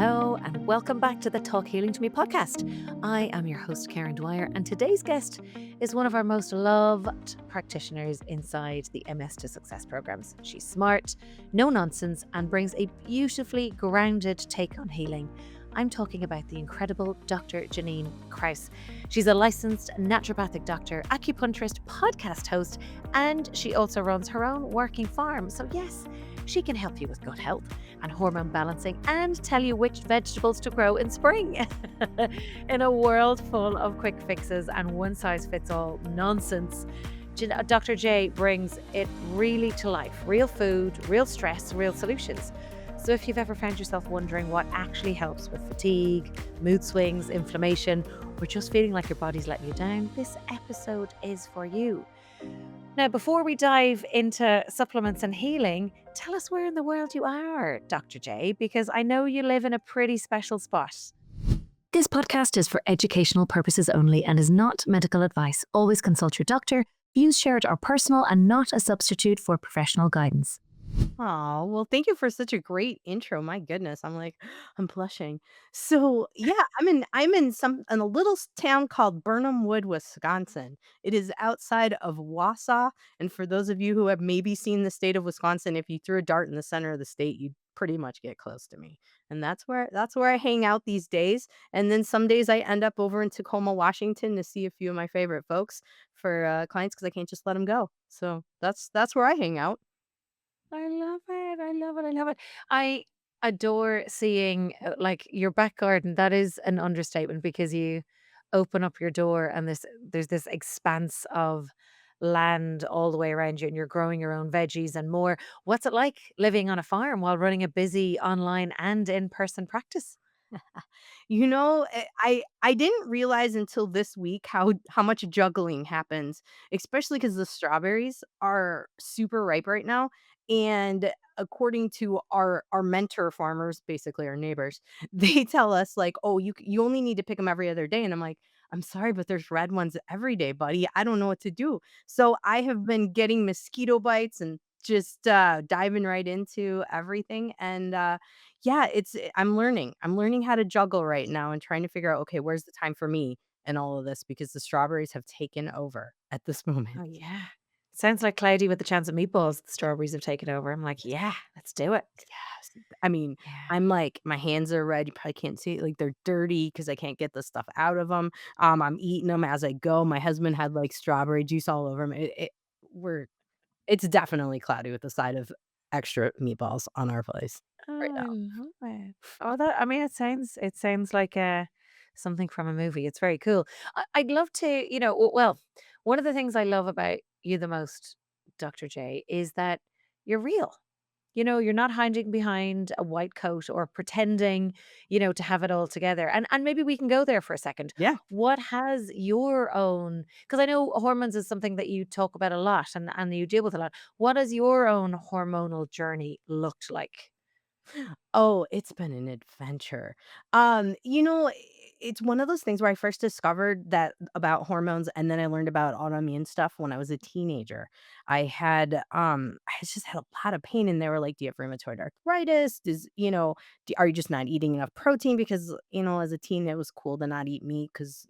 Hello, and welcome back to the Talk Healing to Me podcast. I am your host, Karen Dwyer, and today's guest is one of our most loved practitioners inside the MS to Success programs. She's smart, no nonsense, and brings a beautifully grounded take on healing. I'm talking about the incredible Dr. Jannine Krause. She's a licensed naturopathic doctor, acupuncturist, podcast host, and she also runs her own working farm. So, yes, she can help you with gut health and hormone balancing and tell you which vegetables to grow in spring. In a world full of quick fixes and one size fits all nonsense, Dr. J brings it really to life: real food, real stress, real solutions. So if you've ever found yourself wondering what actually helps with fatigue, mood swings, inflammation, or just feeling like your body's letting you down, this episode is for you. Now, before we dive into supplements and healing, tell us where in the world you are, Dr. J, because I know you live in a pretty special spot. This podcast is for educational purposes only and is not medical advice. Always consult your doctor. Views shared are personal and not a substitute for professional guidance. Oh, well, thank you for such a great intro. My goodness, I'm like, I'm blushing. So yeah, I'm in a little town called Burnham Wood, Wisconsin. It is outside of Wausau. And for those of you who have maybe seen the state of Wisconsin, if you threw a dart in the center of the state, you'd pretty much get close to me. And that's where I hang out these days. And then some days I end up over in Tacoma, Washington to see a few of my favorite folks for clients because I can't just let them go. So that's where I hang out. I love it. I love it. I love it. I adore seeing like your back garden. That is an understatement because you open up your door and there's this expanse of land all the way around you and you're growing your own veggies and more. What's it like living on a farm while running a busy online and in-person practice? I didn't realize until this week how much juggling happens, especially because the strawberries are super ripe right now, and according to our mentor farmers, basically our neighbors, they tell us like, "Oh, you only need to pick them every other day," and I'm like, "I'm sorry, but there's red ones every day, buddy. I don't know what to do." So I have been getting mosquito bites and just diving right into everything, and yeah, I'm learning how to juggle right now and trying to figure out, okay, where's the time for me and all of this because the strawberries have taken over at this moment. Oh yeah. Sounds like cloudy with the chance of meatballs. The strawberries have taken over. I'm like, yeah, let's do it. Yes. I mean, Yeah. I'm like, my hands are red. You probably can't see it. Like they're dirty because I can't get the stuff out of them. I'm eating them as I go. My husband had like strawberry juice all over him. We're, it's definitely cloudy with the side of extra meatballs on our place right Oh, now. I love it. Oh, that I mean, it sounds like something from a movie. It's very cool. I'd love to, well, one of the things I love about you the most, Dr. J, is that you're real. You're not hiding behind a white coat or pretending, to have it all together. And maybe we can go there for a second. Yeah. What has your own, because I know hormones is something that you talk about a lot and you deal with a lot. What has your own hormonal journey looked like? Oh, it's been an adventure. It's one of those things where I first discovered that about hormones and then I learned about autoimmune stuff when I was a teenager. I just had a lot of pain and they were like, "Do you have rheumatoid arthritis? Are you just not eating enough protein?" Because, as a teen it was cool to not eat meat because,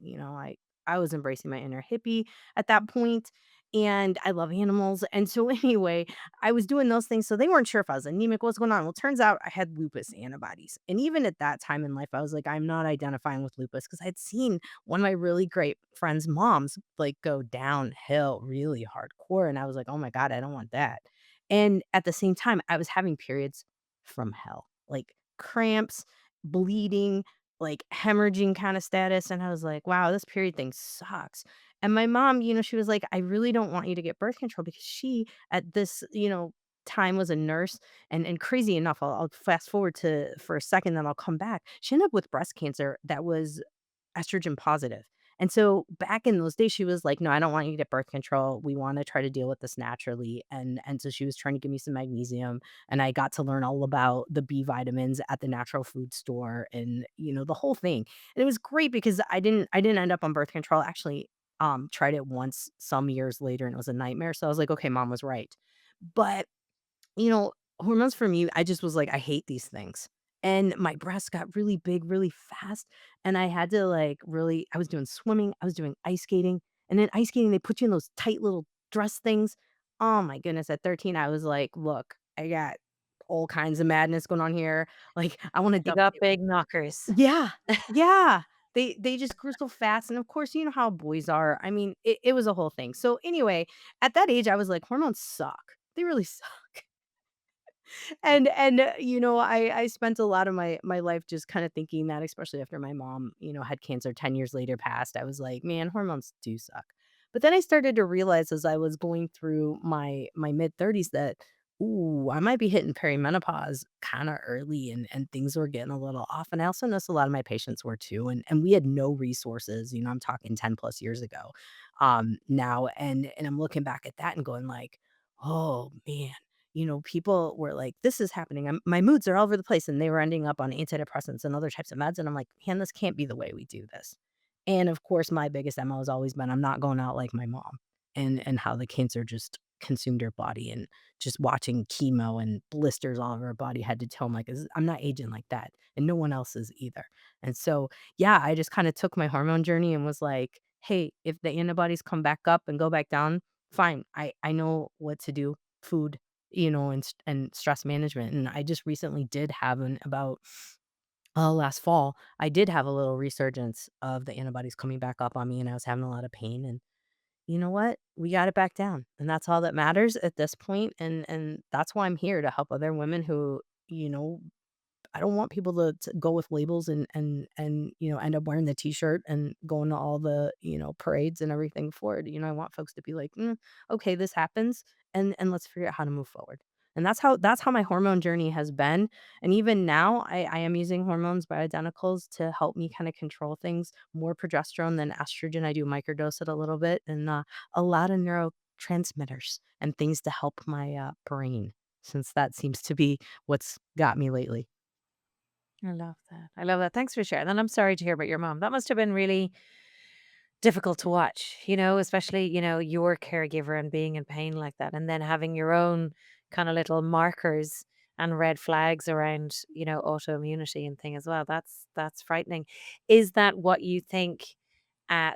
I was embracing my inner hippie at that point and I love animals. And so anyway, I was doing those things, so they weren't sure if I was anemic, what's going on. Well, turns out I had lupus antibodies. And even at that time in life, I was like, I'm not identifying with lupus because I'd seen one of my really great friends' moms like go downhill really hardcore. And I was like, oh my God, I don't want that. And at the same time, I was having periods from hell, like cramps, bleeding, like hemorrhaging kind of status. And I was like, wow, this period thing sucks. And my mom, she was like, I really don't want you to get birth control because she at this, time was a nurse and crazy enough, I'll fast forward to for a second, then I'll come back. She ended up with breast cancer that was estrogen positive. And so back in those days, she was like, "No, I don't want you to get birth control. We want to try to deal with this naturally." And so she was trying to give me some magnesium, and I got to learn all about the B vitamins at the natural food store, and the whole thing. And it was great because I didn't end up on birth control. Actually, tried it once some years later, and it was a nightmare. So I was like, "Okay, mom was right." But hormones for me, I just was like, I hate these things. and my breasts got really big really fast, and I had to, like, really I was doing swimming, I was doing ice skating, and in ice skating, they put you in those tight little dress things. Oh my goodness, at 13, I was like, "Look, I got all kinds of madness going on here, like, I wanna You duct got tape." big knockers. Yeah, yeah. They just grew so fast, and of course, you know how boys are. I mean, it was a whole thing. So, anyway, at that age, I was like, "Hormones suck. They really suck." I spent a lot of my life just kinda thinking that, especially after my mom, had cancer 10 years later passed. I was like, "Man, hormones do suck." But then I started to realize as I was going through my mid-30s that, ooh, I might be hitting perimenopause kinda early and things were getting a little off, and I also noticed a lot of my patients were too, and we had no resources, I'm talking 10 plus years ago, now, and I'm looking back at that and going like, "Oh, man." People were like, "This is happening. My moods are all over the place," and they were ending up on antidepressants and other types of meds, and I'm like, "Man, this can't be the way we do this." And of course, my biggest MO has always been I'm not going out like my mom, and how the cancer just consumed her body, and just watching chemo and blisters all over her body had to tell him like, I'm not aging like that, and no one else is either." And so, yeah, I just kind of took my hormone journey and was like, "Hey, if the antibodies come back up and go back down, fine. I know what to do. Food, and stress management." And I just recently did have last fall, I did have a little resurgence of the antibodies coming back up on me, and I was having a lot of pain, and you know what? We got it back down, and that's all that matters at this point, and that's why I'm here to help other women who, I don't want people to go with labels and end up wearing the T-shirt and going to all the, parades and everything for it. I want folks to be like, okay, this happens, and let's figure out how to move forward." And that's how my hormone journey has been. And even now, I am using hormones bioidenticals to help me kind of control things, more progesterone than estrogen. I do microdose it a little bit, and a lot of neurotransmitters and things to help my brain, since that seems to be what's got me lately. I love that. I love that. Thanks for sharing. And I'm sorry to hear about your mom. That must have been really difficult to watch, especially, your caregiver and being in pain like that. And then having your own kind of little markers and red flags around, autoimmunity and thing as well. That's frightening. Is that what you think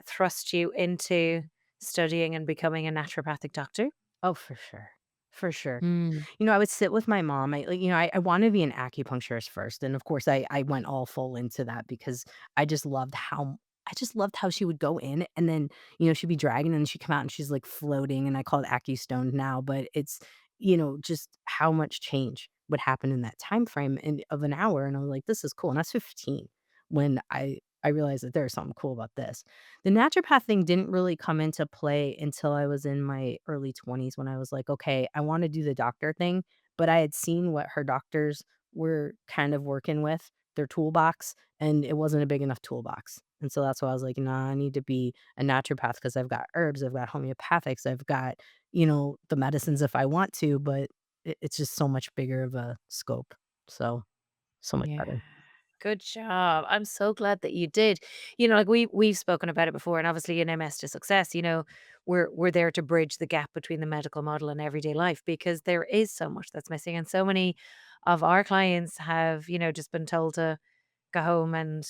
thrust you into studying and becoming a naturopathic doctor? Oh, for sure. For sure. Mm. I would sit with my mom. I wanted to be an acupuncturist first, and of course, I went all full into that because I just loved how she would go in, and then, she'd be dragging, and she'd come out, and she's, like, floating, and I call it AccuStoned now, but it's, just how much change would happen in that time frame of an hour, and I was like, "This is cool," and I was 15 when I realized that there's something cool about this. The naturopath thing didn't really come into play until I was in my early 20s when I was like, "Okay, I wanna do the doctor thing," but I had seen what her doctors were kind of working with, their toolbox, and it wasn't a big enough toolbox, and so that's why I was like, "Nah, I need to be a naturopath because 'cause I've got herbs, I've got homeopathics, I've got, the medicines if I want to, but it's just so much bigger of a scope." So, so much Yeah. better. Good job. I'm so glad that you did. Like we've spoken about it before, and obviously in MS to Success, we're there to bridge the gap between the medical model and everyday life because there is so much that's missing, and so many of our clients have, just been told to go home and,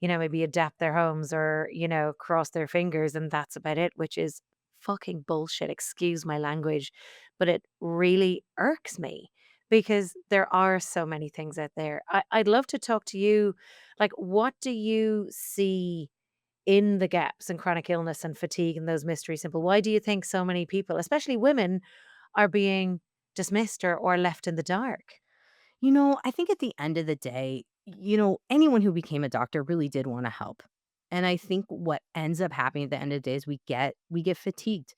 maybe adapt their homes or, cross their fingers and that's about it, which is fucking bullshit. Excuse my language, but it really irks me because there are so many things out there. I'd love to talk to you. Like, what do you see in the gaps in chronic illness and fatigue and those mystery simple? Why do you think so many people, especially women, are being dismissed or left in the dark? I think at the end of the day, anyone who became a doctor really did wanna help. And I think what ends up happening at the end of the day is we get fatigued.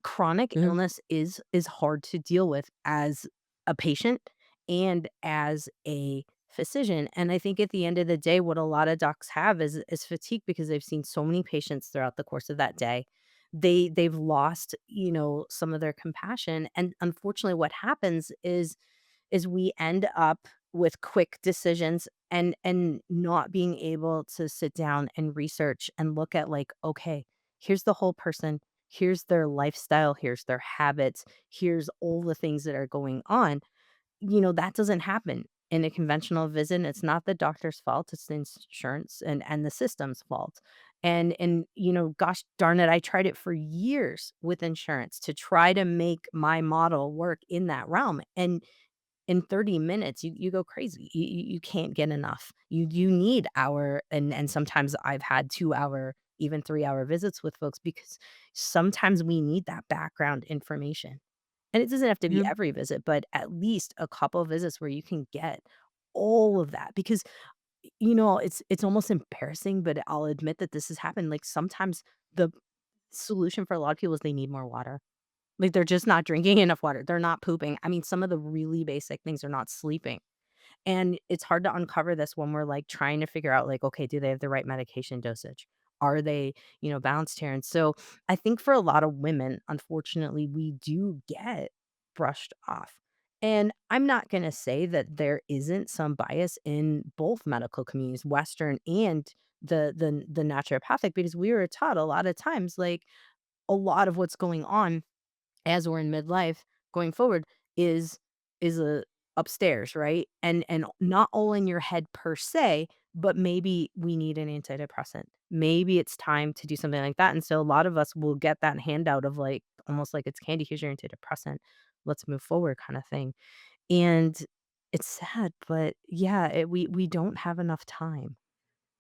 Chronic Mm. illness is hard to deal with as a patient and as a physician, and I think at the end of the day, what a lot of docs have is fatigue because they've seen so many patients throughout the course of that day. They've lost, some of their compassion, and unfortunately, what happens is we end up with quick decisions and not being able to sit down and research and look at like, okay, here's the whole person, here's their lifestyle, here's their habits, here's all the things that are going on. That doesn't happen. in a conventional visit. It's not the doctor's fault, it's the insurance and the system's fault. And gosh darn it, I tried it for years with insurance to try to make my model work in that realm. And in 30 minutes, you go crazy. You can't get enough. You need hour, and sometimes I've had 2-hour, even 3-hour visits with folks because sometimes we need that background information. And it doesn't have to be Mhm. every visit, but at least a couple visits where you can get all of that because, it's almost embarrassing, but I'll admit that this has happened. Like, sometimes the solution for a lot of people is they need more water. Like, they're just not drinking enough water. They're not pooping. I mean, some of the really basic things are not sleeping. And it's hard to uncover this when we're, like, trying to figure out, like, okay, do they have the right medication dosage? Are they, balanced here? And so I think for a lot of women, unfortunately, we do get brushed off. And I'm not going to say that there isn't some bias in both medical communities, Western and the naturopathic, because we were taught a lot of times, like, a lot of what's going on as we're in midlife going forward is a upstairs, right? And not all in your head per se, but maybe we need an antidepressant. Maybe it's time to do something like that. And so a lot of us will get that handout of like almost like it's candy, here's your antidepressant. Let's move forward kind of thing. And it's sad, but yeah, we don't have enough time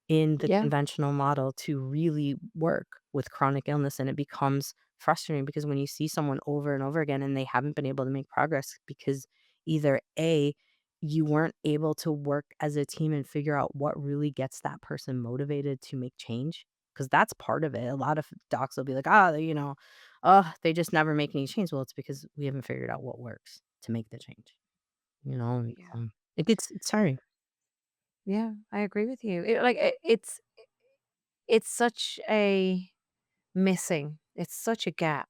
in the Yeah. conventional model to really work with chronic illness, and it becomes frustrating because when you see someone over and over again and they haven't been able to make progress because either A, you weren't able to work as a team and figure out what really gets that person motivated to make change, because that's part of it. A lot of docs will be like, "Oh, they just never make any change." Well, it's because we haven't figured out what works to make the change, you know? Yeah. It's sorry. Yeah, I agree with you. It's such a missing. It's such a gap.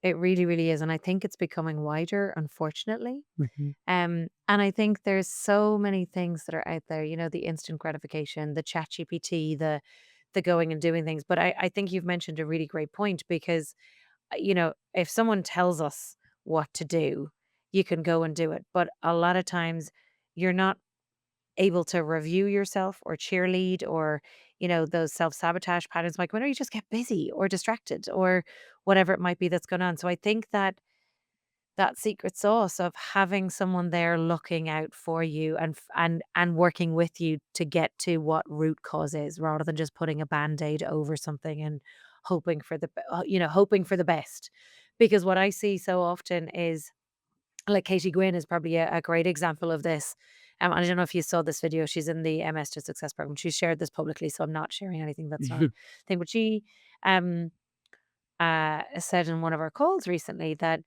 It really, really is, and I think it's becoming wider, unfortunately. Mhm. And I think there's so many things that are out there, the instant gratification, the chat GPT, the going and doing things. But I think you've mentioned a really great point because, if someone tells us what to do, you can go and do it. But a lot of times you're not able to review yourself or cheerlead or, those self-sabotage patterns like whenever you just get busy or distracted or whatever it might be that's going on. So I think that secret sauce of having someone there looking out for you and working with you to get to what root cause is rather than just putting a band-aid over something and hoping for the best. Because what I see so often is like Katie Gwynn is probably a great example of this. I don't know if you saw this video. She's in the MS to Success program. She shared this publicly, so I'm not sharing anything that's not a thing. But she um said in one of our calls recently that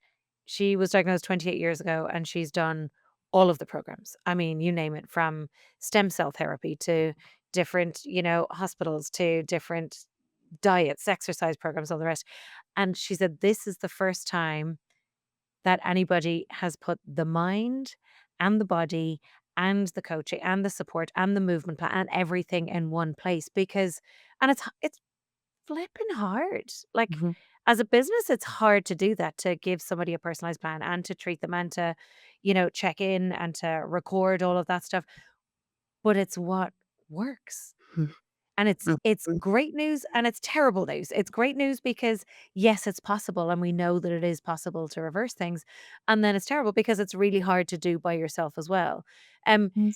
she was diagnosed 28 years ago and she's done all of the programs. I mean, you name it, from stem cell therapy to different, hospitals to different diets, exercise programs, all the rest. And she said this is the first time that anybody has put the mind and the body and the coaching and the support and the movement plan and everything in one place because and it's flipping hard. Like, Mhm. as a business, it's hard to do that, to give somebody a personalized plan and to treat them and to, check in and to record all of that stuff. But it's what works. Mhm. And it's Mhm. great news and it's terrible news. It's great news because yes, it's possible and we know that it is possible to reverse things. And then it's terrible because it's really hard to do by yourself as well.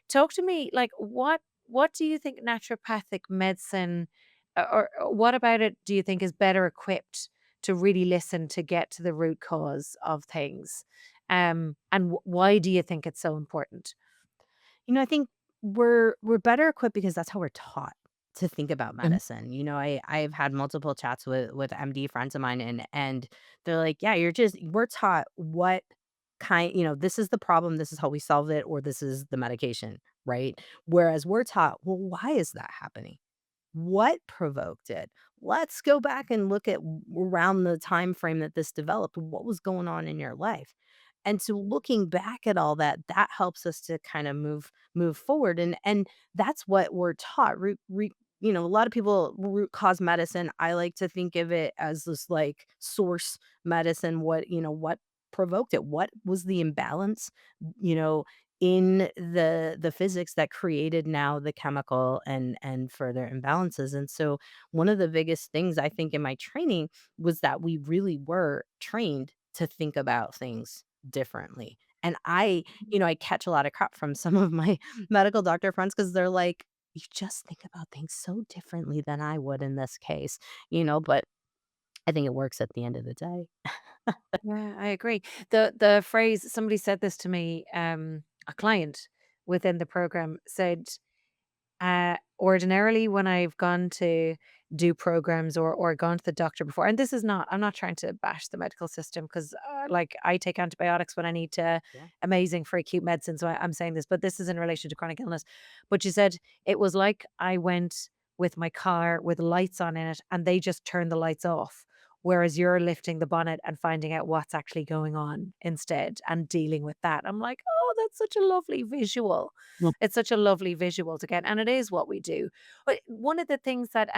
Talk to me like what do you think naturopathic medicine or what about it do you think is better equipped to really listen to get to the root cause of things? And why do you think it's so important? I think we're better equipped because that's how we're taught to think about Mhm. medicine. I've had multiple chats with MD friends of mine, and they're like, "Yeah, we're taught what this is the problem, this is how we solve it, or this is the medication, right?" Whereas we're taught, "Well, why is that happening? What provoked it? Let's go back and look at around the time frame that this developed. What was going on in your life?" And so looking back at all that, that helps us to kind of move forward. And that's what we're taught. A lot of people root cause medicine. I like to think of it as this like source medicine. What provoked it? What was the imbalance? You know, in the physics that created now the chemical and further imbalances. And so one of the biggest things I think in my training was that we really were trained to think about things differently. And I catch a lot of crap from some of my medical doctor friends because they're like, you just think about things so differently than I would in this case, but I think it works at the end of the day. Yeah, I agree. The phrase, somebody said this to me, a client within the program said, ordinarily, when I've gone to do programs or gone to the doctor before, and this is not, I'm not trying to bash the medical system because, like, I take antibiotics when I need to, Yeah. amazing for acute medicine. So I'm saying this, but this is in relation to chronic illness. But she said it was like I went with my car with lights on in it and they just turned the lights off. Whereas you're lifting the bonnet and finding out what's actually going on instead and dealing with that. I'm like, oh, that's such a lovely visual. Well, It's such a lovely visual to get, and it is what we do. But one of the things that,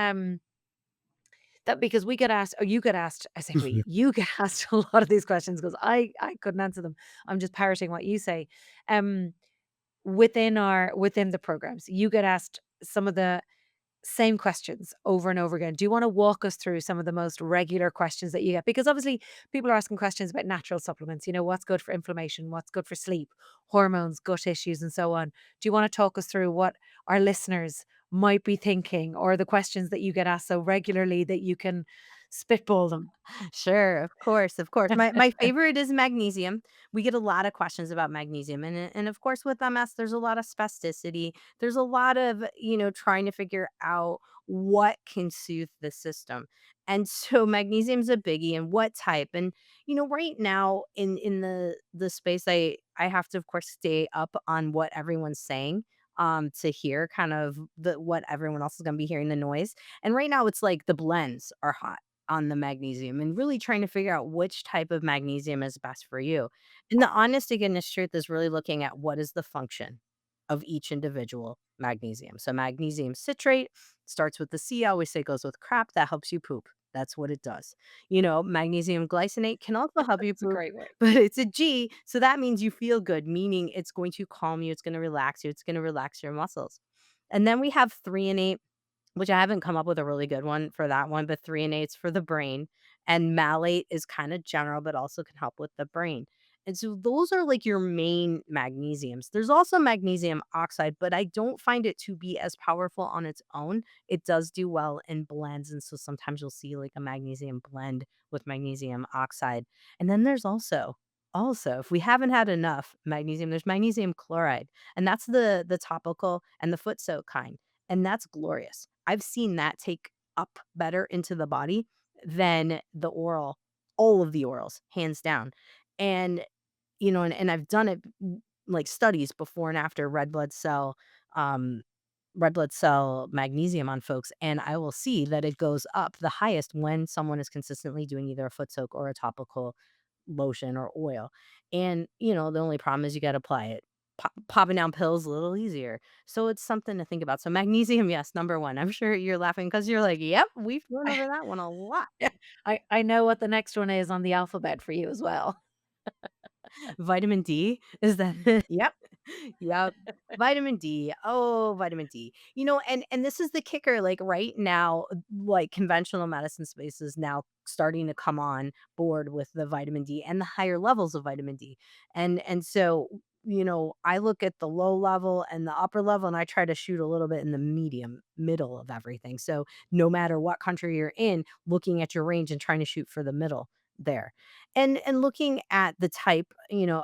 that because we get asked, or you get asked, I say we, you get asked a lot of these questions because I couldn't answer them. I'm just parroting what you say. Um, within the programs, you get asked some of the same questions over and over again. Do you want to walk us through some of the most regular questions that you get? Because obviously people are asking questions about natural supplements, what's good for inflammation, what's good for sleep, hormones, gut issues, and so on. Do you want to talk us through what our listeners might be thinking or the questions that you get asked so regularly that you can spitball them? sure, of course, of course. My favorite is magnesium. We get a lot of questions about magnesium, and of course with MS, there's a lot of spasticity. There's a lot of trying to figure out what can soothe the system. And so magnesium's a biggie, and what type. And right now in the space, I have to of course stay up on what everyone's saying. To hear kind of what everyone else is going to be hearing, the noise. And right now it's like the blends are hot on the magnesium and really trying to figure out which type of magnesium is best for you. And the honest to goodness truth is really looking at what is the function of each individual magnesium. So magnesium citrate starts with the C. I always say goes with crap. That helps you poop. That's what it does. Magnesium glycinate can also help you It's a poop, great way. but it's a G. So that means you feel good, meaning it's going to calm you. It's going to relax you. It's going to relax your muscles. And then we have 3 and 8, which I haven't come up with a really good one for that one, but 3 and 8's for the brain, and malate is kinda general, but also can help with the brain. And so those are, like, your main magnesiums. There's also magnesium oxide, but I don't find it to be as powerful on its own. It does do well in blends, and so sometimes you'll see, like, a magnesium blend with magnesium oxide. And then there's also, if we haven't had enough magnesium, there's magnesium chloride, and that's the topical and the foot soak kind, and that's glorious. I've seen that take up better into the body than the oral, all of the orals, hands down. And I've done it like studies before and after um, red blood cell magnesium on folks, and I will see that it goes up the highest when someone is consistently doing either a foot soak or a topical lotion or oil. And the only problem is you got to apply it. Popping down pills a little easier. So it's something to think about. So magnesium, yes, number one. I'm sure you're laughing because you're like, yep, we've gone over that one a lot. Yeah. I know what the next one is on the alphabet for you as well. Vitamin D, is that Yep. Yep. Vitamin D. Oh, vitamin D. And this is the kicker, like, right now, like, conventional medicine space is now starting to come on board with the vitamin D and the higher levels of vitamin D. And so, I look at the low level and the upper level, and I try to shoot a little bit in the medium middle of everything. So, no matter what country you're in, looking at your range and trying to shoot for the middle there. And looking at the type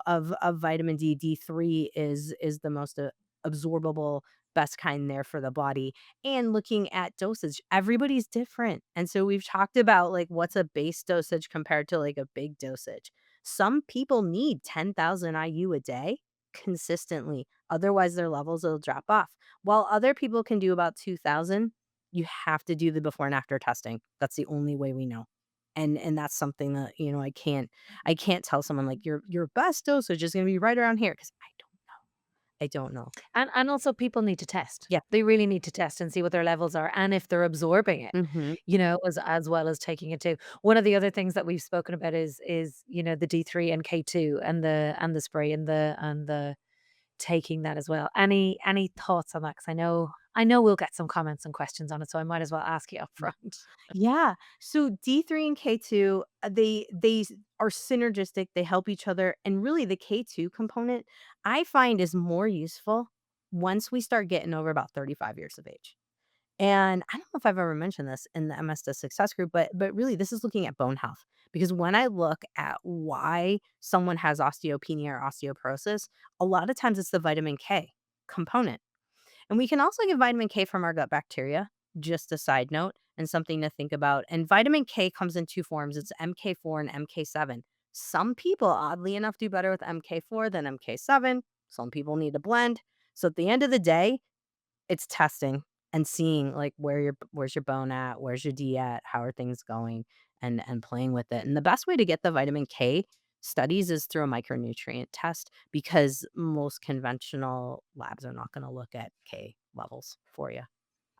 of vitamin D, D3 is the most, absorbable, best kind there for the body, and looking at dosage. Everybody's different, and so we've talked about, like, what's a base dosage compared to, like, a big dosage. Some people need 10,000 IU a day consistently, otherwise their levels will drop off, while other people can do about 2,000. You have to do the before and after testing. That's the only way we know. And that's something that I can't tell someone like your best dosage is gonna be right around here because I don't know. And also people need to test. Yeah. They really need to test and see what their levels are and if they're absorbing it, Mhm. as well as taking it too. One of the other things that we've spoken about is the D3 and K2 and the spray and the taking that as well. Any thoughts on that? Because I know we'll get some comments and questions on it, so I might as well ask you up front. Yeah. So D3 and K2, they are synergistic, they help each other, and really the K2 component I find is more useful once we start getting over about 35 years of age. And I don't know if I've ever mentioned this in the MS to Success group, but really this is looking at bone health. Because when I look at why someone has osteopenia or osteoporosis, a lot of times it's the vitamin K component. And we can also get vitamin K from our gut bacteria, just a side note and something to think about. And vitamin K comes in two forms, it's MK4 and MK7. Some people, oddly enough, do better with MK4 than MK7. Some people need a blend. So at the end of the day, it's testing and seeing, like, where's your bone at, where's your D at, how are things going, and playing with it. And the best way to get the vitamin K studies is through a micronutrient test because most conventional labs are not gonna look at K levels for you.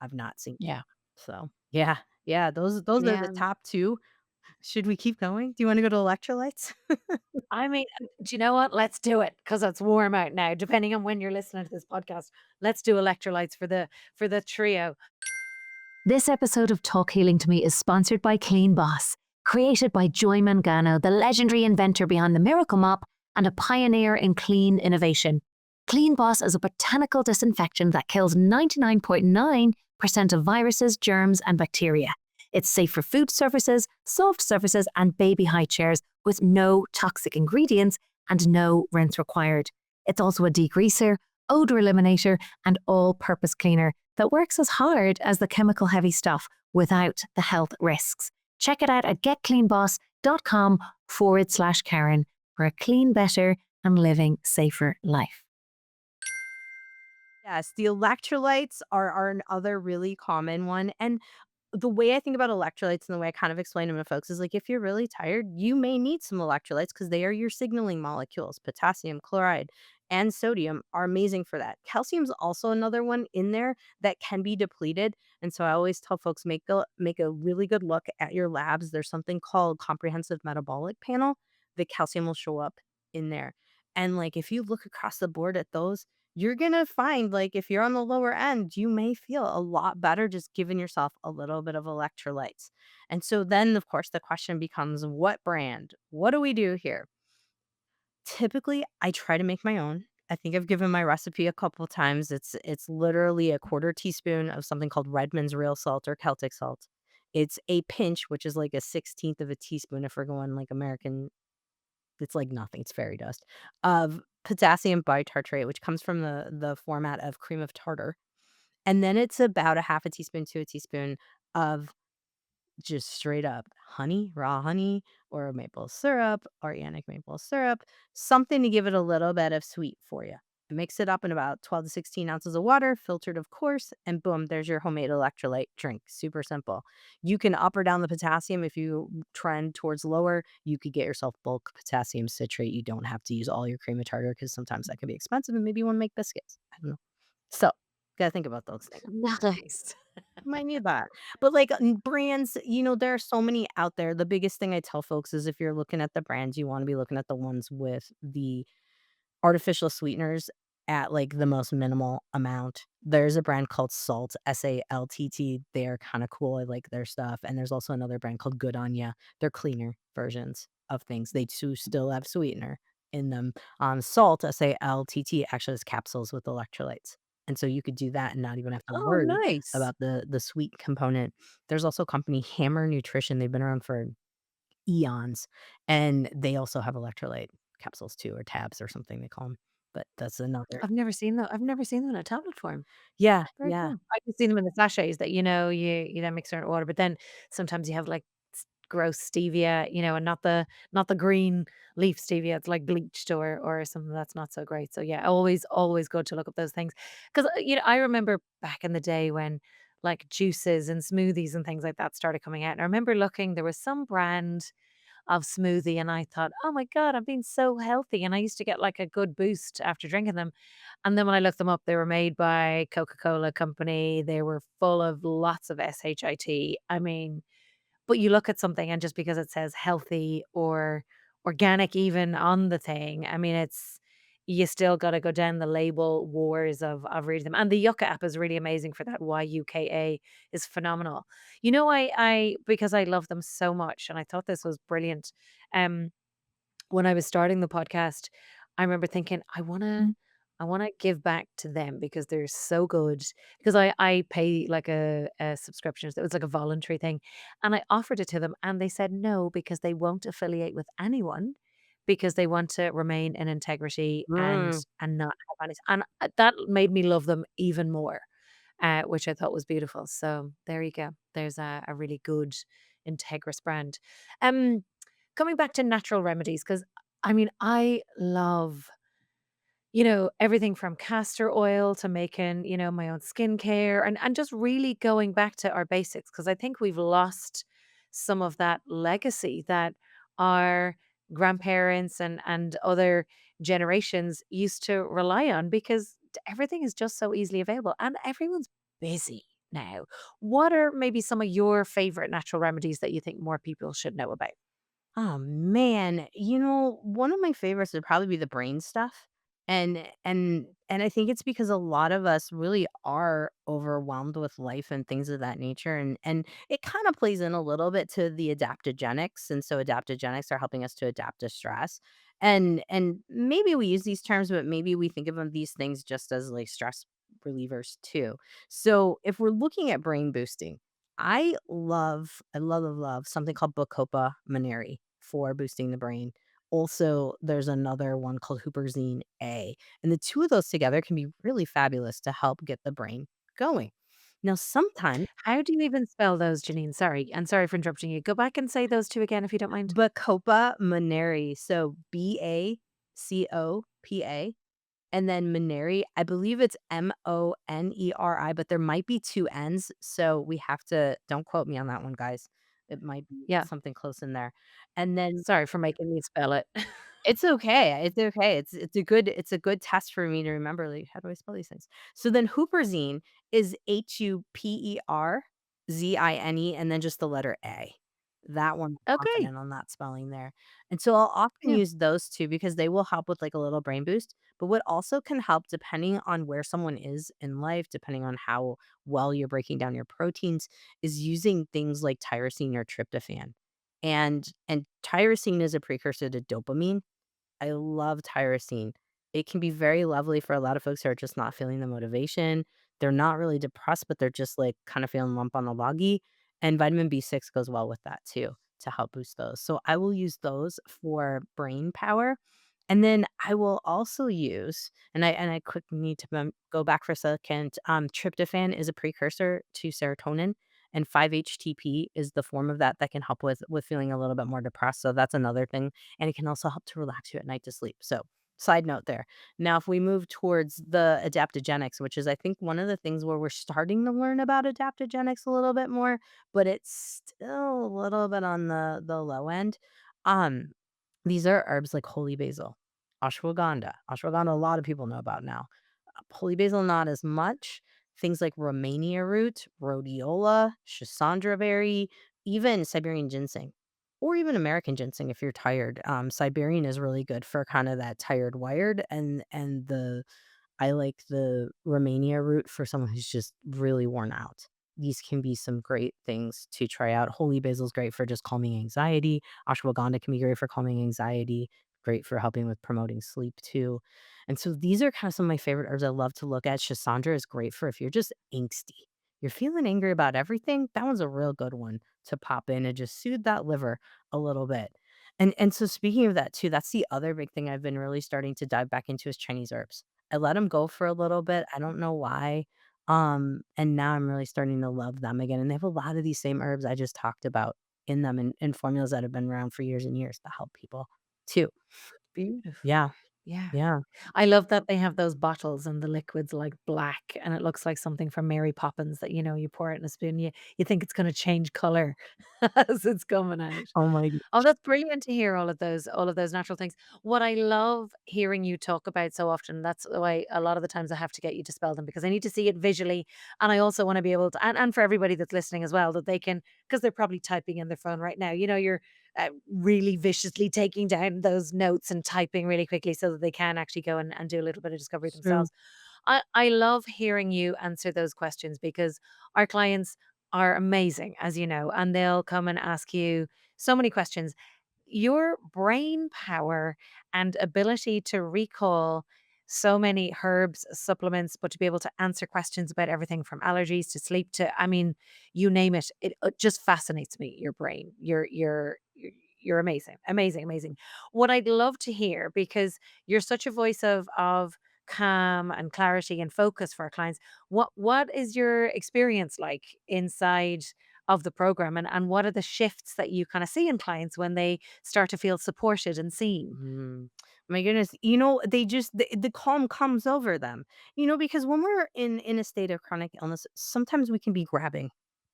I've not seen Yeah. so, yeah, yeah, those are Yeah. the top 2. Should we keep going? Do you wanna go to electrolytes? I mean, do you know what? Let's do it because it's warm out now. Depending on when you're listening to this podcast, let's do electrolytes for the trio. This episode of Talk Healing to Me is sponsored by Clean Boss, created by Joy Mangano, the legendary inventor behind the Miracle Mop and a pioneer in clean innovation. Clean Boss is a botanical disinfectant that kills 99.9% of viruses, germs, and bacteria. It's safe for food surfaces, soft surfaces, and baby high chairs with no toxic ingredients and no rinse required. It's also a degreaser, odor eliminator, and all-purpose cleaner that works as hard as the chemical heavy stuff without the health risks. Check it out at getcleanboss.com/Karen for a clean, better, and living safer life. Yes, the electrolytes are another really common one, and the way I think about electrolytes and the way I kind of explain them to folks is like if you're really tired, you may need some electrolytes because they are your signaling molecules. Potassium, chloride, and sodium are amazing for that. Calcium's also another one in there that can be depleted. And so I always tell folks make a really good look at your labs. There's something called comprehensive metabolic panel. The calcium will show up in there. And like if you look across the board at those, you're gonna find, like, if you're on the lower end, you may feel a lot better just giving yourself a little bit of electrolytes. And so then, of course, the question becomes, what brand? What do we do here? Typically, I try to make my own. I think I've given my recipe a couple times. It's literally a quarter teaspoon of something called Redmond's real salt or Celtic salt. It's a pinch, which is like a 16th of a teaspoon if we're going like American, it's like nothing, it's fairy dust, of potassium bitartrate, which comes from the format of cream of tartar, and then it's about a half a teaspoon to a teaspoon of just straight up honey, raw honey, or maple syrup, organic maple syrup, something to give it a little bit of sweet for you. Mix it up in about 12 to 16 ounces of water, filtered, of course, and boom, there's your homemade electrolyte drink. Super simple. You can up or down the potassium if you trend towards lower. You could get yourself bulk potassium citrate. You don't have to use all your cream of tartar because sometimes that can be expensive and maybe you want to make biscuits. I don't know. So, gotta think about those things. Nice. Might need that. But, like, brands, there are so many out there. The biggest thing I tell folks is if you're looking at the brands, you wanna be looking at the ones with the artificial sweeteners at, like, the most minimal amount. There's a brand called Salt, SALTT. They're kinda cool. I like their stuff, and there's also another brand called Good On Ya. They're cleaner versions of things. They too still have sweetener in them. Salt, SALTT, actually has capsules with electrolytes, and so you could do that and not even have to Oh, worry nice. about the sweet component. There's also a company, Hammer Nutrition. They've been around for eons, and they also have electrolyte capsules too, or tabs or something they call them. But that's another. I've never seen them in a tablet form. Yeah, Very yeah. cool. I just seen them in the sachets that, you then mix in water, but then sometimes you have, like, gross stevia, and not the green leaf stevia, it's, like, bleached or something that's not so great. So, yeah, always good to look up those things 'cause, I remember back in the day when, like, juices and smoothies and things like that started coming out, and I remember looking, there was some brand of smoothie, and I thought, "Oh my god, I'm being so healthy," and I used to get, like, a good boost after drinking them, and then when I looked them up, they were made by Coca-Cola Company, they were full of lots of SHIT. I mean, but you look at something and just because it says healthy or organic even on the thing, I mean, you still gotta go down the label wars of reading them, and the Yucca app is really amazing for that. YUKA is phenomenal. I because I love them so much, and I thought this was brilliant, um, when I was starting the podcast, I remember thinking, I wanna give back to them because they're so good. Because I pay like a subscription. So it was like a voluntary thing. And I offered it to them and they said no because they won't affiliate with anyone because they want to remain in integrity and Mm. not have any, and that made me love them even more, which I thought was beautiful. So there you go. There's a really good Integris brand. Um, Coming back to natural remedies, because I mean, I love, everything from castor oil to making, my own skincare and just really going back to our basics. Because I think we've lost some of that legacy that our grandparents and other generations used to rely on because everything is just so easily available and everyone's busy now. What are maybe some of your favorite natural remedies that you think more people should know about? Oh man, one of my favorites would probably be the brain stuff. And I think it's because a lot of us really are overwhelmed with life and things of that nature. And it kind of plays in a little bit to the adaptogenics. And so adaptogenics are helping us to adapt to stress. And maybe we use these terms, but maybe we think of them these things just as like stress relievers too. So if we're looking at brain boosting, I love something called Bacopa Moneri for boosting the brain. Also, there's another one called Huperzine A, and the 2 of those together can be really fabulous to help get the brain going. Now, sometimes How do you even spell those, Janine? Sorry, and sorry for interrupting you. Go back and say those 2 again if you don't mind. Bacopa Moneri, so Bacopa, and then Moneri, I believe it's Moneri, but there might be 2 N's, so we have to don't quote me on that one, guys. It might be Yeah. something close in there. And then Sorry for making me spell it. it's okay. It's a good test for me to remember, like, how do I spell these things? So then Huperzine is Huperzine and then just the letter A. That one I'm Okay. confident on that spelling there. And so I'll often Yeah. use those 2 because they will help with, like, a little brain boost, but what also can help depending on where someone is in life, depending on how well you're breaking down your proteins, is using things like tyrosine or tryptophan. And tyrosine is a precursor to dopamine. I love tyrosine. It can be very lovely for a lot of folks who are just not feeling the motivation. They're not really depressed, but they're just like kind of feeling lump on the loggy. And vitamin B6 goes well with that too to help boost those. So I will use those for brain power. And then I will also use, and I quickly need to go back for a second. Tryptophan is a precursor to serotonin, and 5-HTP is the form of that that can help with feeling a little bit more depressed. So that's another thing, and it can also help to relax you at night to sleep. So, side note there. Now, if we move towards the adaptogenics, which is I think one of the things where we're starting to learn about adaptogenics a little bit more, but it's still a little bit on the low end. Um, these are herbs like holy basil, ashwagandha. Ashwagandha, a lot of people know about now. Holy basil, not as much. Things like Romania root, rhodiola, schisandra berry, even Siberian ginseng, or even American ginseng if you're tired. Siberian is really good for kind of that tired wired, and the I like the Romania root for someone who's just really worn out. These can be some great things to try out. Holy basil is great for just calming anxiety. Ashwagandha can be great for calming anxiety, great for helping with promoting sleep too. And so these are kind of some of my favorite herbs I love to look at. Schisandra is great for if you're just angsty. You're feeling angry about everything. That one's a real good one to pop in and just soothe that liver a little bit. And so speaking of that too, that's the other big thing I've been really starting to dive back into is Chinese herbs. I let them go for a little bit, I don't know why, and now I'm really starting to love them again, and they have a lot of these same herbs I just talked about in them in formulas that have been around for years and years to help people too. Beautiful. Yeah, Yeah. yeah. I love that they have those bottles and the liquid's like black and it looks like something from Mary Poppins that, you pour it in a spoon, you think it's gonna change color as it's coming out. Oh my Oh, that's brilliant to hear all of those natural things. What I love hearing you talk about so often, that's why a lot of the times I have to get you to spell them because I need to see it visually, and I also wanna be able to and for everybody that's listening as well, that they can, because 'cause they're probably typing in their phone right now, you're really viciously taking down those notes and typing really quickly so that they can actually go and do a little bit of discovery True. themselves. I love hearing you answer those questions because our clients are amazing, as you know, and they'll come and ask you so many questions. Your brain power and ability to recall so many herbs, supplements, but to be able to answer questions about everything from allergies to sleep to, I mean, you name it. It just fascinates me. Your brain. You're amazing, amazing, amazing. What I'd love to hear, because you're such a voice of calm and clarity and focus for our clients. What is your experience like inside of the program, and what are the shifts that you kind of see in clients when they start to feel supported and seen? Mm. My goodness, they just the calm comes over them. Because when we're in a state of chronic illness, sometimes we can be grabbing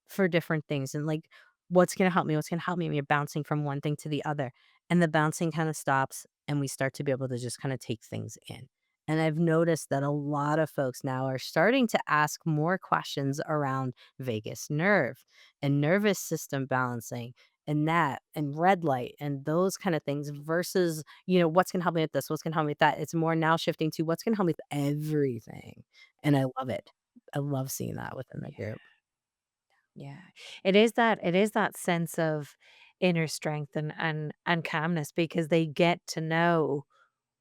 for different things and like, what's gonna help me? What's gonna help me? And you're bouncing from one thing to the other. And the bouncing kind of stops and we start to be able to just kind of take things in. And I've noticed that a lot of folks now are starting to ask more questions around vagus nerve and nervous system balancing and that and red light and those kind of things versus, what's gonna help me with this? What's gonna help me with that? It's more now shifting to what's gonna help me with everything. And I love it. I love seeing that within the Yeah. group. Yeah. It is that sense of inner strength and calmness because they get to know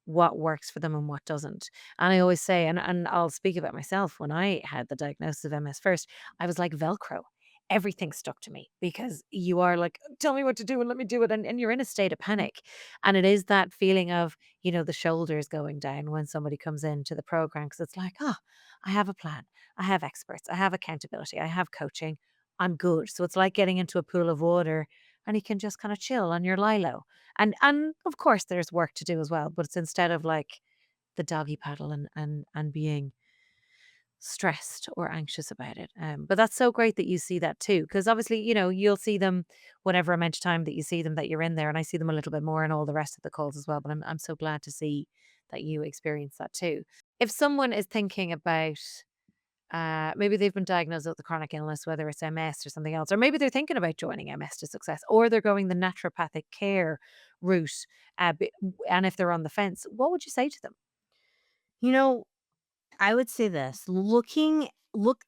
what works for them and what doesn't. And I always say, and I'll speak about myself, when I had the diagnosis of MS first, I was like Velcro. Everything stuck to me because you are like, tell me what to do and let me do it. And you're in a state of panic. And it is that feeling of, the shoulders going down when somebody comes into the program because it's like, oh, I have a plan. I have experts. I have accountability. I have coaching. I'm good. So it's like getting into a pool of water and you can just kind of chill on your lilo. And of course there's work to do as well, but it's instead of like the doggy paddle and being stressed or anxious about it. But that's so great that you see that too, because obviously, you'll see them whatever amount of time that you see them that you're in there, and I see them a little bit more in all the rest of the calls as well. But I'm so glad to see that you experience that too. If someone is thinking about maybe they've been diagnosed with a chronic illness, whether it's MS or something else, or maybe they're thinking about joining MS to Success, or they're going the naturopathic care route. And if they're on the fence, what would you say to them? You know, I would say this,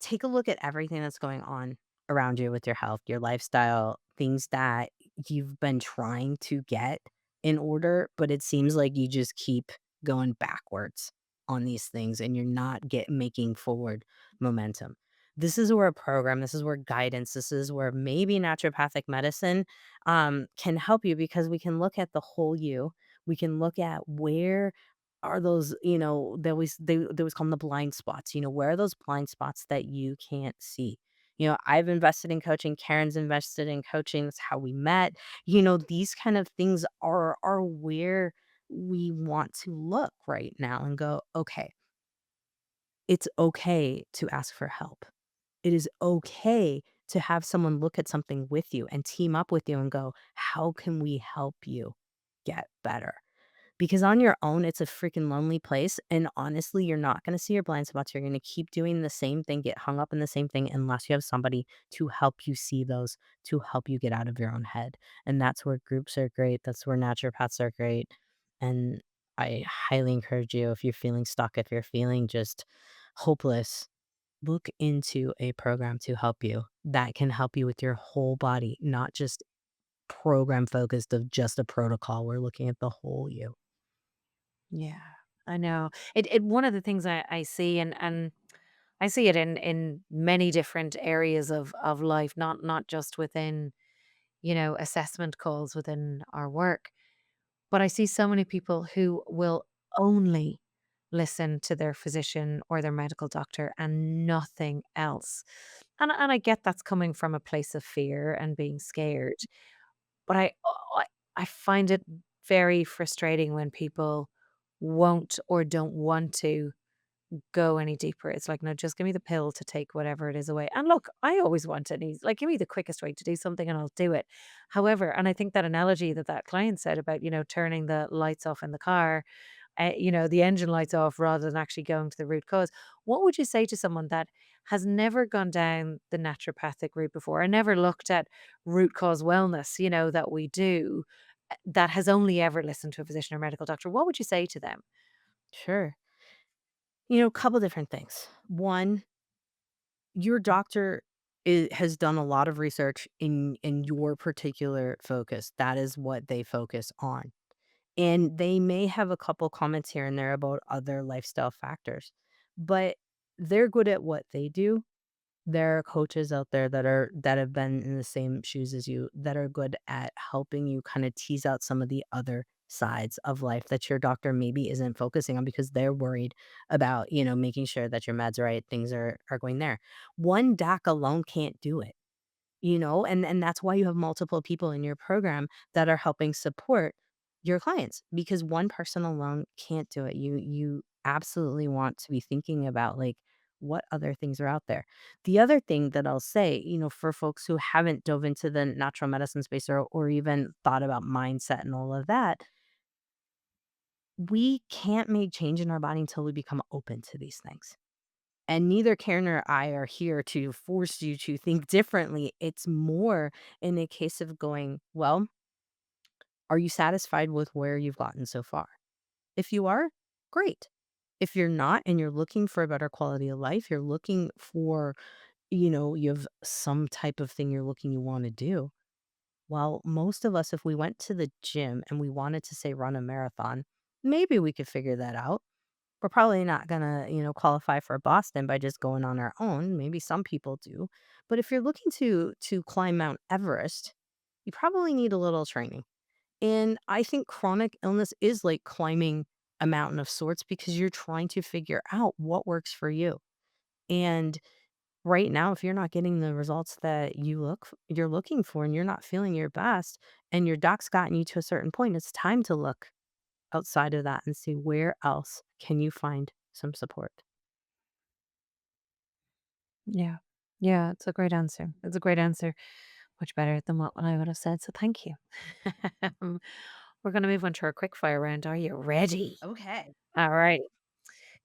take a look at everything that's going on around you with your health, your lifestyle, things that you've been trying to get in order, but it seems like you just keep going backwards on these things and you're not making forward momentum. This is where guidance, this is where maybe naturopathic medicine can help you because we can look at the whole you. We can look at where are those, they always call them the blind spots, where are those blind spots that you can't see? I've invested in coaching, Karen's invested in coaching, that's how we met. These kind of things are where we want to look right now and go, okay, it's okay to ask for help. It is okay to have someone look at something with you and team up with you and go, how can we help you get better? Because on your own, it's a freaking lonely place, and honestly, you're not gonna see your blind spots, you're gonna keep doing the same thing, get hung up in the same thing unless you have somebody to help you see those, to help you get out of your own head, and that's where groups are great, that's where naturopaths are great, and I highly encourage you if you're feeling stuck, if you're feeling just hopeless, look into a program to help you that can help you with your whole body, not just program focused of just a protocol, we're looking at the whole you. Yeah, I know. It one of the things I see, and I see it in many different areas of life, not just within, assessment calls within our work. But I see so many people who will only listen to their physician or their medical doctor and nothing else. And I get that's coming from a place of fear and being scared. But I find it very frustrating when people won't or don't want to go any deeper. It's like, no, just give me the pill to take whatever it is away. And look, I always want an easy, like, give me the quickest way to do something and I'll do it. However, and I think that analogy that that client said about, turning the lights off in the car, the engine lights off rather than actually going to the root cause. What would you say to someone that has never gone down the naturopathic route before and never looked at root cause wellness, that we do, that has only ever listened to a physician or medical doctor? What would you say to them? Sure. A couple different things. One, your doctor has done a lot of research in your particular focus. That is what they focus on. And they may have a couple comments here and there about other lifestyle factors, but they're good at what they do. There are coaches out there that have been in the same shoes as you that are good at helping you kinda tease out some of the other sides of life that your doctor maybe isn't focusing on because they're worried about, making sure that your meds are right, things are going there. One doc alone can't do it. And that's why you have multiple people in your program that are helping support your clients because one person alone can't do it. You absolutely want to be thinking about like what other things are out there. The other thing that I'll say, for folks who haven't dove into the natural medicine space or even thought about mindset and all of that, we can't make change in our body until we become open to these things. And neither Karen nor I are here to force you to think differently. It's more in a case of going, well, are you satisfied with where you've gotten so far? If you are, great. If you're not and you're looking for a better quality of life, you're looking for, you have some type of thing you want to do. Well, most of us, if we went to the gym and we wanted to say run a marathon, maybe we could figure that out. We're probably not gonna, qualify for Boston by just going on our own. Maybe some people do. But if you're looking to climb Mount Everest, you probably need a little training. And I think chronic illness is like climbing a mountain of sorts because you're trying to figure out what works for you. And right now, if you're not getting the results that you're looking for and you're not feeling your best and your doc's gotten you to a certain point, it's time to look outside of that and see where else can you find some support. Yeah. Yeah, it's a great answer. It's a great answer. Much better than what I would have said. So thank you. Um, We're going to move on to our quick fire round. Are you ready? Okay. All right.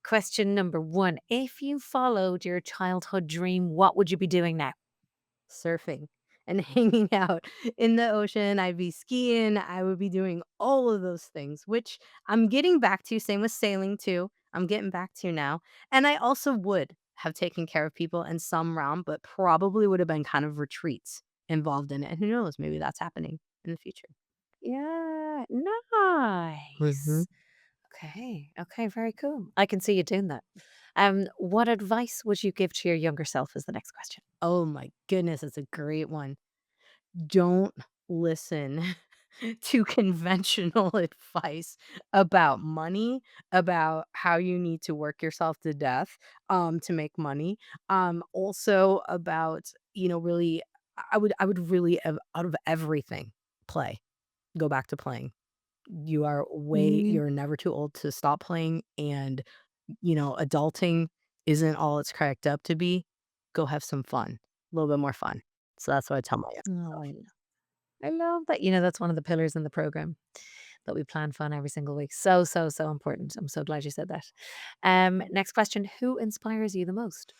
Question number one. If you followed your childhood dream, what would you be doing now? Surfing and hanging out in the ocean. I'd be skiing. I would be doing all of those things, which I'm getting back to. Same with sailing too. I'm getting back to now. And I also would have taken care of people in some realm, but probably would have been kind of retreats involved in it. And who knows? Maybe that's happening in the future. Yeah, Mhm. nice. Okay. Okay, very cool. I can see you doing that. What advice would you give to your younger self is the next question. Oh my goodness, it's a great one. Don't listen to conventional advice about money, about how you need to work yourself to death, to make money. Also about, really I would really out of everything, play. Go back to playing. Mm. You're never too old to stop playing and, adulting isn't all it's cracked up to be. Go have some fun. A little bit more fun. So that's what I tell my younger Oh, self. I love that. That's one of the pillars in the program that we plan fun every single week. So, so, so important. I'm so glad you said that. Next question. Who inspires you the most?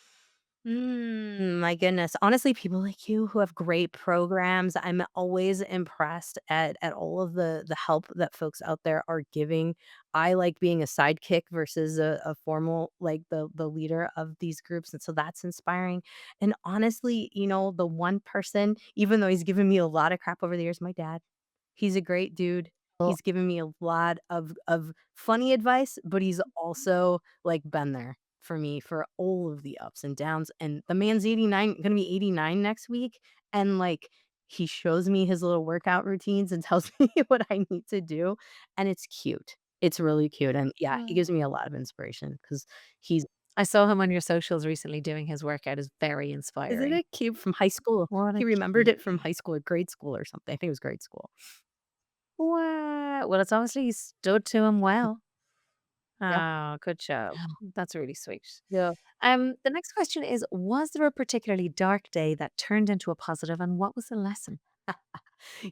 My goodness. Honestly, people like you who have great programs, I'm always impressed at all of the help that folks out there are giving. I like being a sidekick versus a formal like the leader of these groups. And so that's inspiring. And honestly, the one person, even though he's given me a lot of crap over the years, my dad. He's a great dude. Oh, He's given me a lot of funny advice, but he's also, like, been there for me for all of the ups and downs, and the man's 89 gonna be 89 next week, and, like, he shows me his little workout routines and tells me what I need to do, and it's cute. It's really cute, and yeah, he gives oh. me a lot of inspiration because he's I saw him on your socials recently doing his workout is very isn't inspiring. it cute from high school? What a He remembered it from cutie. high school or grade school or something. I think it was grade school. Wow. Well, it's obviously stood to him well. Yeah. Oh, good job. That's really sweet. Yeah. The next question is, was there a particularly dark day that turned into a positive, and what was the lesson?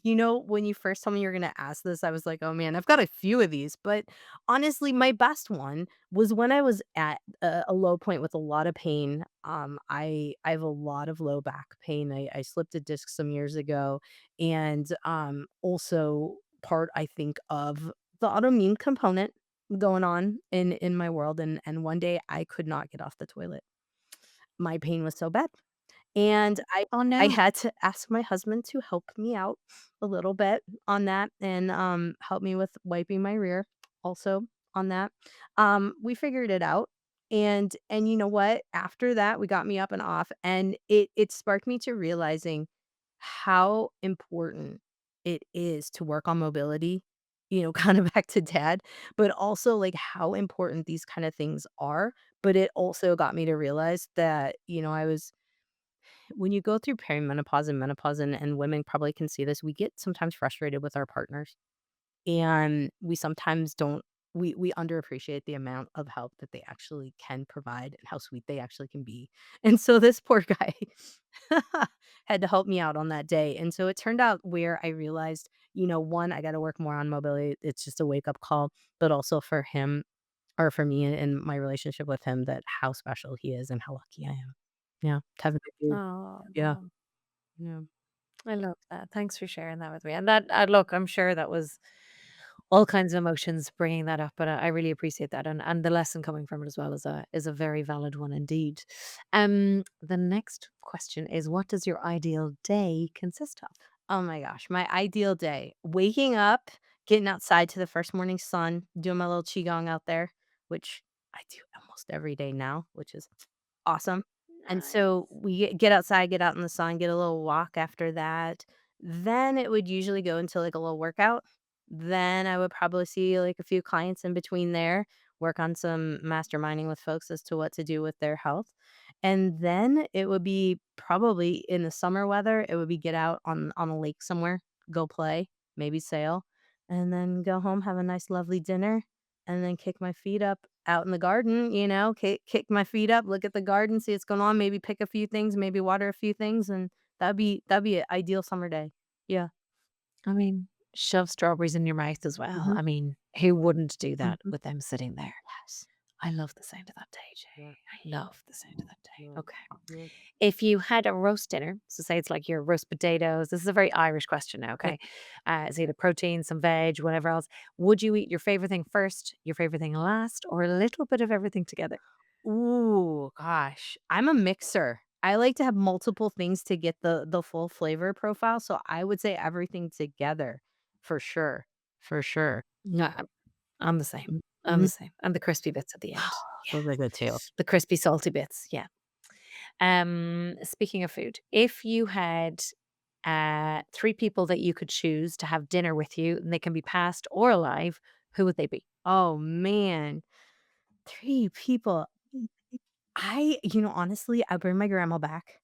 When you first told me you were gonna ask this, I was like, "Oh, man, I've got a few of these," but honestly, my best one was when I was at a low point with a lot of pain. I have a lot of low back pain. I slipped a disc some years ago, and, also part, I think, of the autoimmune component going on in my world, and one day I could not get off the toilet. My pain was so bad. And Oh I no. had to ask my husband to help me out a little bit on that and, help me with wiping my rear also on that. We figured it out, and you know what? After that, we got me up and off, and it sparked me to realizing how important it is to work on mobility, kind of back to dad, but also, like, how important these kind of things are, but it also got me to realize that, I was when you go through perimenopause and menopause, and women probably can see this, we get sometimes frustrated with our partners, and we sometimes don't we underappreciate the amount of help that they actually can provide and how sweet they actually can be. And so this poor guy had to help me out on that day. And so it turned out where I realized, one, I got to work more on mobility. It's just a wake up call, but also for him or for me in my relationship with him, that how special he is and how lucky I am. Yeah, to have a good dude. Yeah. Oh, Yeah. I love that. Thanks for sharing that with me. And that, look, I'm sure that was all kinds of emotions bringing that up, but I really appreciate that, and the lesson coming from it as well is a very valid one indeed. The next question is, what does your ideal day consist of? Oh my gosh, my ideal day. Waking up, getting outside to the first morning sun, doing my little qigong out there, which I do almost every day now, which is awesome. And so Nice. we get outside, get out in the sun, get a little walk after that. Then it would usually go into like a little workout. Then I would probably see like a few clients in between there, work on some masterminding with folks as to what to do with their health. And then it would be probably in the summer weather, it would be get out on a lake somewhere, go play, maybe sail, and then go home, have a nice lovely dinner, and then kick my feet up out in the garden, kick my feet up, look at the garden, see what's going on, maybe pick a few things, maybe water a few things, and that'd be an ideal summer day. Yeah. I mean, shove strawberries in your mouth as well. Mhm, I mean, who wouldn't do that mhm. with them sitting there? Yes. I love the sound of that day, Yeah, Jay. I love the sound of that day. yeah, Okay. yeah. If you had a roast dinner, so say it's like your roast potatoes, this is a very Irish question now, Okay. okay? It's either protein, some veg, whatever else. Would you eat your favorite thing first, your favorite thing last, or a little bit of everything together? Ooh, gosh. I'm a mixer. I like to have multiple things to get the full flavor profile, so I would say everything together for sure, for sure. No, I'm the same. Mm, I'm the mhm. same. And the crispy bits at the end. Those are Yeah. good too. The crispy, salty bits. Yeah. Speaking of food, if you had three people that you could choose to have dinner with you, and they can be past or alive, who would they be? Oh, man. 3 people. Honestly, I bring my grandma back.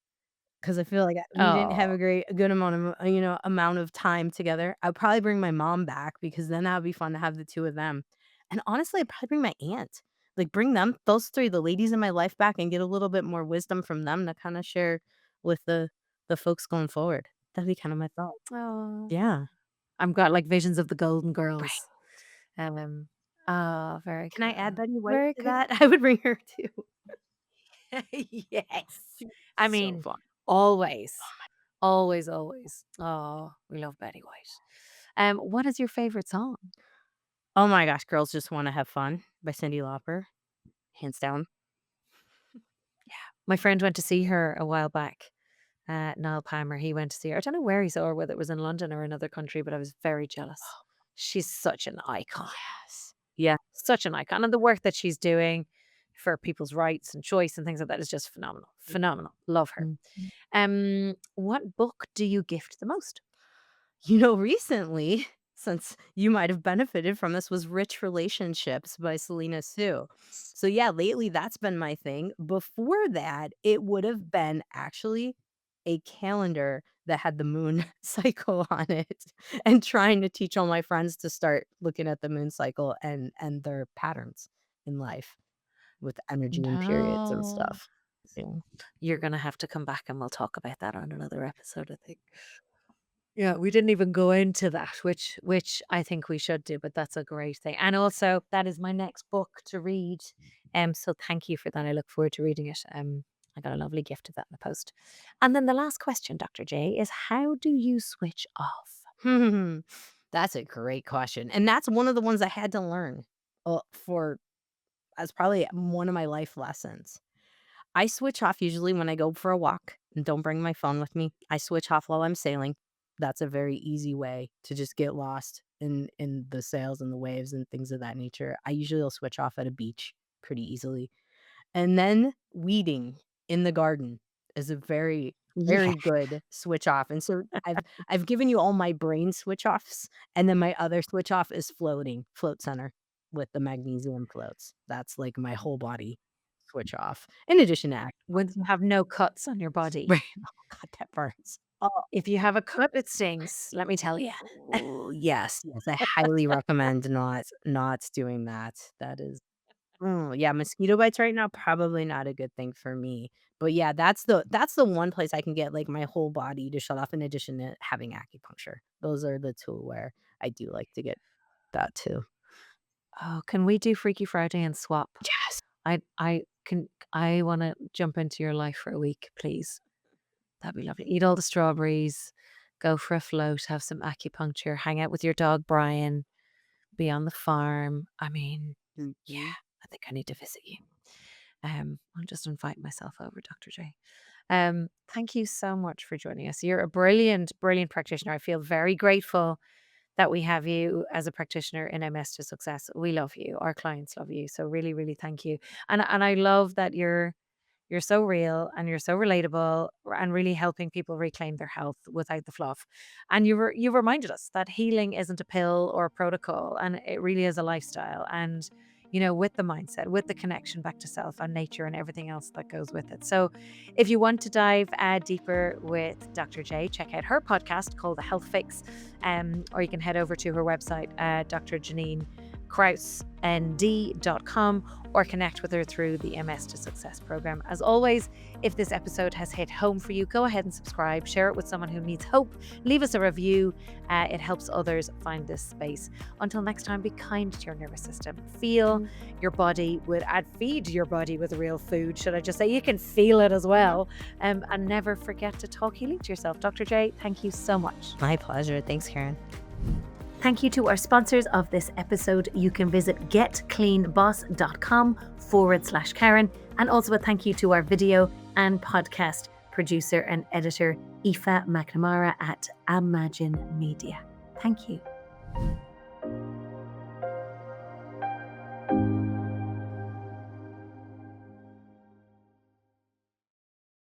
'Cause I feel like we didn't have Oh, a good amount of time together. I'd probably bring my mom back because then that would be fun to have the 2 of them. And honestly, I'd probably bring my aunt. Like, bring them those 3, the ladies in my life back and get a little bit more wisdom from them to kinda share with the folks going forward. That'd be kinda my thought. oh, Yeah. I've got like visions of the Golden Right. Girls. Um, oh, very Can I add cool. Betty White Very to cool. that? I would bring her too. Yes. She's I so mean, fun. always, always, always. Oh, we love Betty White. What is your favorite song? Oh my gosh, Girls Just Wanna Have Fun by Cyndi Lauper, hands down. My friend went to see her a while back. Niall Palmer, he went to see her. I don't know where he saw her, whether it was in London or another country, but I was very jealous. She's such an icon, Yes. Yeah. such an icon. And the work that she's doing for people's rights and choice and things like that is just phenomenal. Phenomenal. Love her. Mhm. What book do you gift the most? Recently, since you might have benefited from this, was Rich Relationships by Selena Sue. So, yeah, lately that's been my thing. Before that, it would have been actually a calendar that had the moon cycle on it and trying to teach all my friends to start looking at the moon cycle and their patterns in life with energy and periods and No. stuff. Yeah. You're gonna have to come back and we'll talk about that on another episode, I think. Yeah, we didn't even go into that, which I think we should do, but that's a great thing. And also, that is my next book to read. So thank you for that. I look forward to reading it. I got a lovely gift of that in the post. And then the last question, Dr. J, is how do you switch off? Hmm. That's a great question. And that's one of the ones I had to learn for as probably one of my life lessons. I switch off usually when I go for a walk and don't bring my phone with me. I switch off while I'm sailing. That's a very easy way to just get lost in the sails and the waves and things of that nature. I usually will switch off at a beach pretty easily. And then weeding in the garden is a very, Yeah. very good switch off. And so I've given you all my brain switch offs, and then my other switch off is float center with the magnesium floats. That's like my whole body switch off, in addition to When you have no cuts on your body. right. Oh god, that burns. Oh, If you have a cut, it stings, let me tell you. oh, yes, yes, I highly recommend not doing that. That is yeah, mosquito bites right now, probably not a good thing for me. But yeah, that's the one place I can get, like, my whole body to shut off in addition to having acupuncture. Those are the 2 where I do like to get that too. Oh, can we do Freaky Friday and swap? Yes. I wanna jump into your life for a week, please. That'd be lovely. Eat all the strawberries, go for a float, have some acupuncture, hang out with your dog Brian, be on the farm. I mean, yeah, Mhm. I think I need to visit you. I'll just invite myself over, Dr. J. Thank you so much for joining us. You're a brilliant, brilliant practitioner. I feel very grateful that we have you as a practitioner in MS to Success. We love you. Our clients love you. So really, really thank you. And I love that you're so real and you're so relatable and really helping people reclaim their health without the fluff. And you reminded us that healing isn't a pill or a protocol, and it really is a lifestyle. And with the mindset, with the connection back to self and nature and everything else that goes with it. So, if you want to dive deeper with Dr. J, check out her podcast called The Health Fix, or you can head over to her website, Dr. Jannine KrauseND.com, or connect with her through the MS to Success program. As always, if this episode has hit home for you, go ahead and subscribe, share it with someone who needs hope, leave us a review. It helps others find this space. Until next time, be kind to your nervous system. Feel your body feed your body with real food. Should I just say you can feel it as well? And never forget to talk healing to yourself. Dr. J, thank you so much. My pleasure. Thanks, Karen. Thank you to our sponsors of this episode. You can visit getcleanboss.com/Karen. And also a thank you to our video and podcast producer and editor, Aoife McNamara at Imagine Media. Thank you.